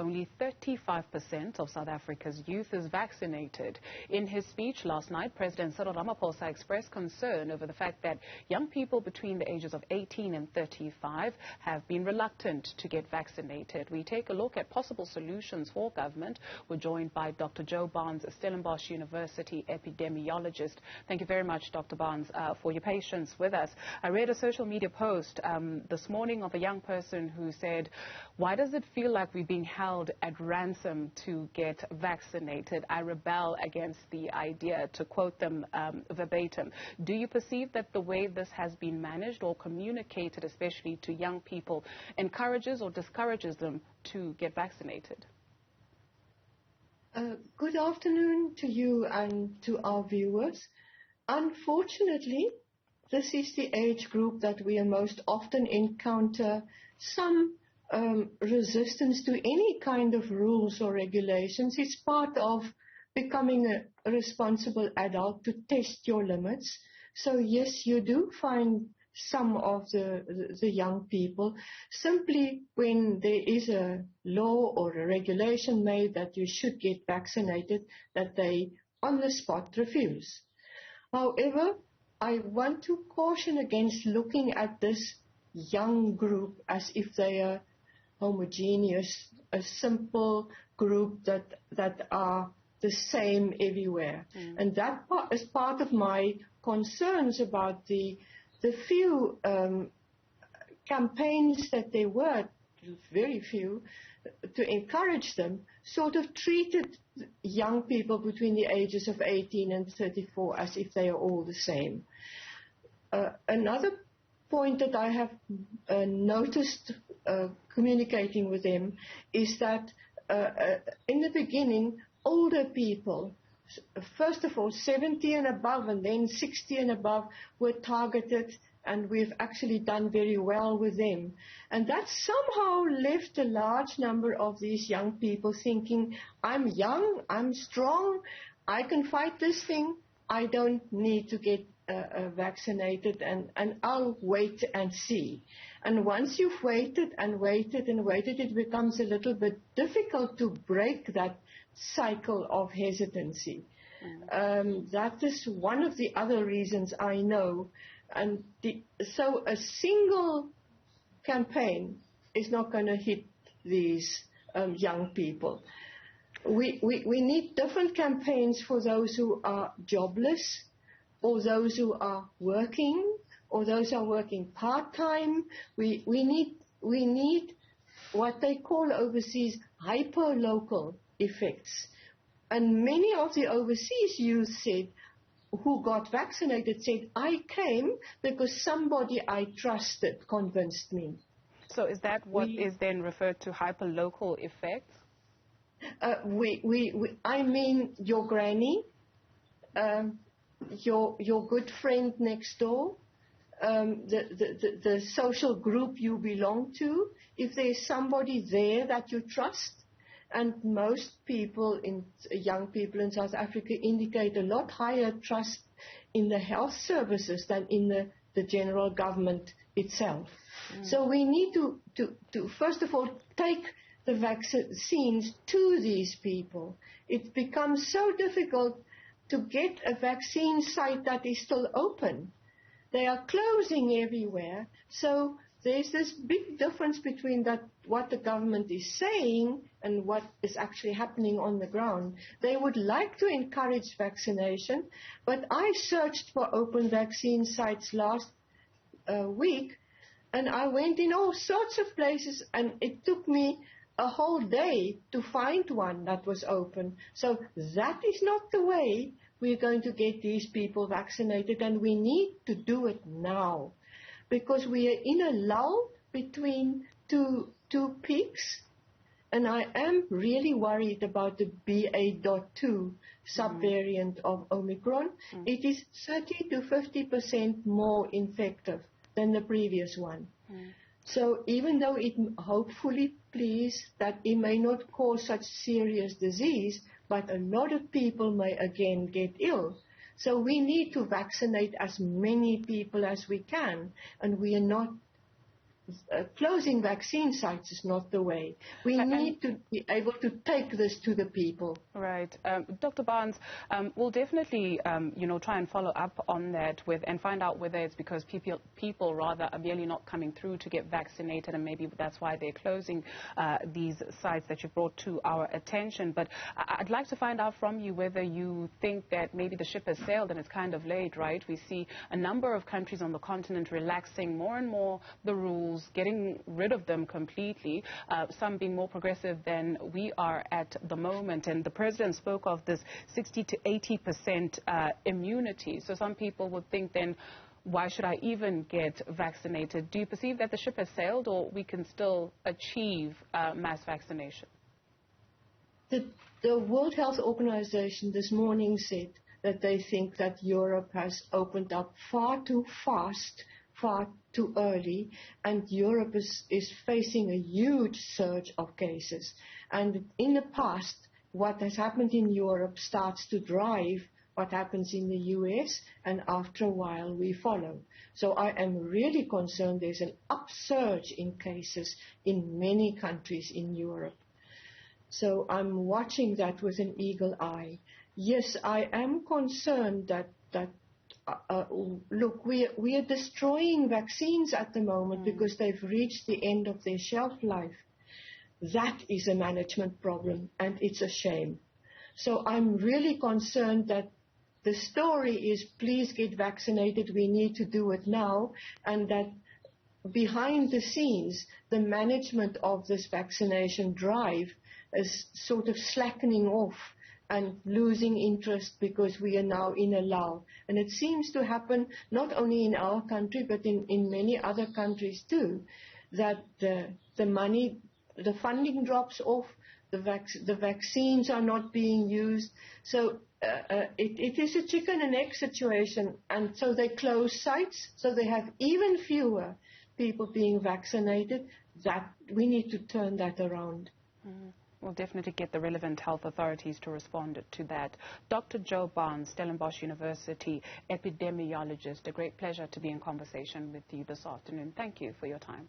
only 35% of South Africa's youth is vaccinated. In his speech last night, President Cyril Ramaphosa expressed concern over the fact that young people between the ages of 18 and 35 have been reluctant to get vaccinated. We take a look at possible solutions for government. We're joined by Dr. Joe Barnes, Stellenbosch University epidemiologist. Thank you very much, Dr. Barnes, for your patience with us. I read a social media post this morning of a young person who said, "Why does it feel like we're being held at ransom to get vaccinated? I rebel against the idea," to quote them verbatim. Do you perceive that the way this has been managed or communicated, especially to young people, encourages or discourages them to get vaccinated? Good afternoon to you and to our viewers. Unfortunately, this is the age group that we most often encounter some resistance to any kind of rules or regulations. It's part of becoming a responsible adult to test your limits. So yes, you do find some of the young people simply when there is a law or a regulation made that you should get vaccinated, that they on the spot refuse. However, I want to caution against looking at this young group as if they are homogeneous, a simple group that are the same everywhere. And that is part of my concerns about the few campaigns that there were, very few, to encourage them, sort of treated young people between the ages of 18 and 34 as if they are all the same. Another point that I have noticed communicating with them is that in the beginning, older people, first of all 70 and above and then 60 and above, were targeted, and we've actually done very well with them. And that somehow left a large number of these young people thinking, I'm young, I'm strong, I can fight this thing, I don't need to get vaccinated, and I'll wait and see. And once you've waited and waited and waited, it becomes a little bit difficult to break that cycle of hesitancy. That is one of the other reasons I know. And so a single campaign is not going to hit these young people. We need different campaigns for those who are jobless, or those who are working, or those who are working part-time. We need what they call overseas hyper-local effects. And many of the overseas youth said, who got vaccinated, said, I came because somebody I trusted convinced me. So is that what is then referred to hyper-local effects? I mean your granny, your good friend next door, the social group you belong to, if there's somebody there that you trust. And most people, young people in South Africa, indicate a lot higher trust in the health services than in the general government itself. So we need to first of all take the vaccines to these people. It becomes so difficult to get a vaccine site that is still open. They are closing everywhere. So there's this big difference between what the government is saying and what is actually happening on the ground. They would like to encourage vaccination, but I searched for open vaccine sites last week, and I went in all sorts of places, and it took me a whole day to find one that was open. So that is not the way we're going to get these people vaccinated, and we need to do it now, because we are in a lull between two peaks, and I am really worried about the BA.2 subvariant of Omicron. It is 30 to 50% more infective than the previous one. So even though it hopefully, please, that it may not cause such serious disease, but a lot of people may again get ill. So we need to vaccinate as many people as we can, and we are not closing vaccine sites is not the way. We need to be able to take this to the people. Right. Dr. Barnes, we'll definitely, try and follow up on that and find out whether it's because people rather are merely not coming through to get vaccinated, and maybe that's why they're closing these sites that you've brought to our attention. But I'd like to find out from you whether you think that maybe the ship has sailed and it's kind of late, right? We see a number of countries on the continent relaxing more and more the rules, getting rid of them completely, some being more progressive than we are at the moment. And the President spoke of this 60 to 80% immunity. So some people would think then, why should I even get vaccinated? Do you perceive that the ship has sailed, or we can still achieve mass vaccination? The World Health Organization this morning said that they think that Europe has opened up far too fast, far too early, and Europe is facing a huge surge of cases. And in the past, what has happened in Europe starts to drive what happens in the US, and after a while we follow. So I am really concerned there's an upsurge in cases in many countries in Europe. So I'm watching that with an eagle eye. Yes, I am concerned that look, we are destroying vaccines at the moment because they've reached the end of their shelf life. That is a management problem, and it's a shame. So I'm really concerned that the story is, please get vaccinated, we need to do it now, and that behind the scenes, the management of this vaccination drive is sort of slackening off and losing interest because we are now in a lull. And it seems to happen not only in our country, but in many other countries too, that the money, the funding drops off, the vaccines are not being used. So it is a chicken and egg situation. And so they close sites, so they have even fewer people being vaccinated. That we need to turn that around. We'll definitely get the relevant health authorities to respond to that. Dr. Jo Barnes, Stellenbosch University epidemiologist, a great pleasure to be in conversation with you this afternoon. Thank you for your time.